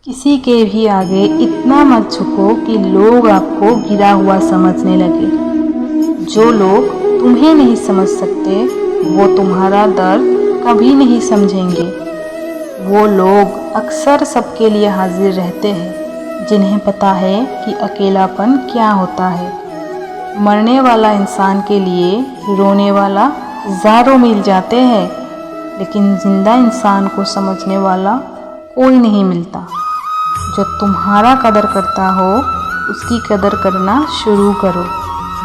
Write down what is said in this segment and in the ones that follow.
किसी के भी आगे इतना मत झुको कि लोग आपको गिरा हुआ समझने लगे। जो लोग तुम्हें नहीं समझ सकते वो तुम्हारा दर्द कभी नहीं समझेंगे। वो लोग अक्सर सबके लिए हाजिर रहते हैं जिन्हें पता है कि अकेलापन क्या होता है। मरने वाला इंसान के लिए रोने वाला हज़ारों मील जाते हैं, लेकिन जिंदा इंसान को समझने वाला कोई नहीं मिलता। जो तुम्हारा कदर करता हो उसकी कदर करना शुरू करो।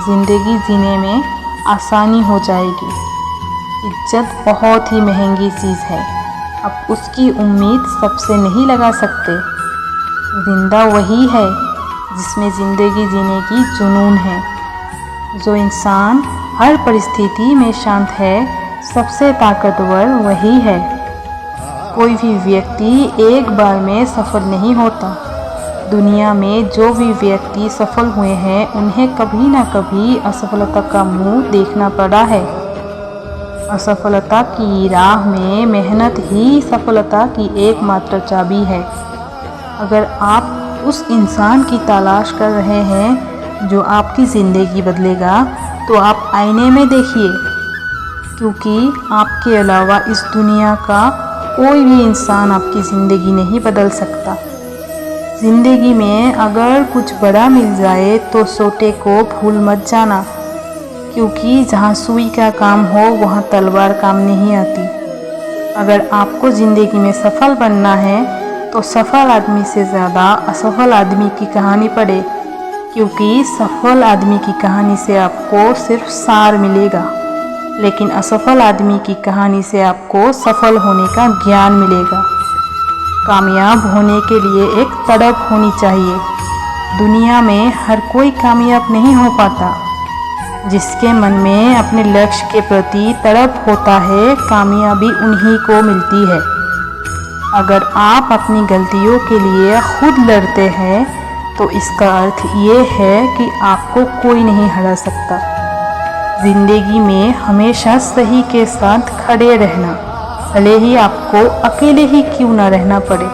ज़िंदगी जीने में आसानी हो जाएगी। इज्जत बहुत ही महंगी चीज़ है, अब उसकी उम्मीद सबसे नहीं लगा सकते। जिंदा वही है जिसमें ज़िंदगी जीने की जुनून है। जो इंसान हर परिस्थिति में शांत है, सबसे ताकतवर वही है। कोई भी व्यक्ति एक बार में सफल नहीं होता। दुनिया में जो भी व्यक्ति सफल हुए हैं उन्हें कभी ना कभी असफलता का मुंह देखना पड़ा है। असफलता की राह में मेहनत ही सफलता की एकमात्र चाबी है। अगर आप उस इंसान की तलाश कर रहे हैं जो आपकी ज़िंदगी बदलेगा, तो आप आईने में देखिए, क्योंकि आपके अलावा इस दुनिया का कोई भी इंसान आपकी ज़िंदगी नहीं बदल सकता। ज़िंदगी में अगर कुछ बड़ा मिल जाए तो छोटे को भूल मत जाना, क्योंकि जहाँ सुई का काम हो वहाँ तलवार काम नहीं आती। अगर आपको ज़िंदगी में सफल बनना है तो सफल आदमी से ज़्यादा असफल आदमी की कहानी पढ़े, क्योंकि सफल आदमी की कहानी से आपको सिर्फ सार मिलेगा, लेकिन असफल आदमी की कहानी से आपको सफल होने का ज्ञान मिलेगा। कामयाब होने के लिए एक तड़प होनी चाहिए। दुनिया में हर कोई कामयाब नहीं हो पाता। जिसके मन में अपने लक्ष्य के प्रति तड़प होता है, कामयाबी उन्हीं को मिलती है। अगर आप अपनी गलतियों के लिए खुद लड़ते हैं तो इसका अर्थ ये है कि आपको कोई नहीं हरा सकता। ज़िंदगी में हमेशा सही के साथ खड़े रहना, भले ही आपको अकेले ही क्यों ना रहना पड़े।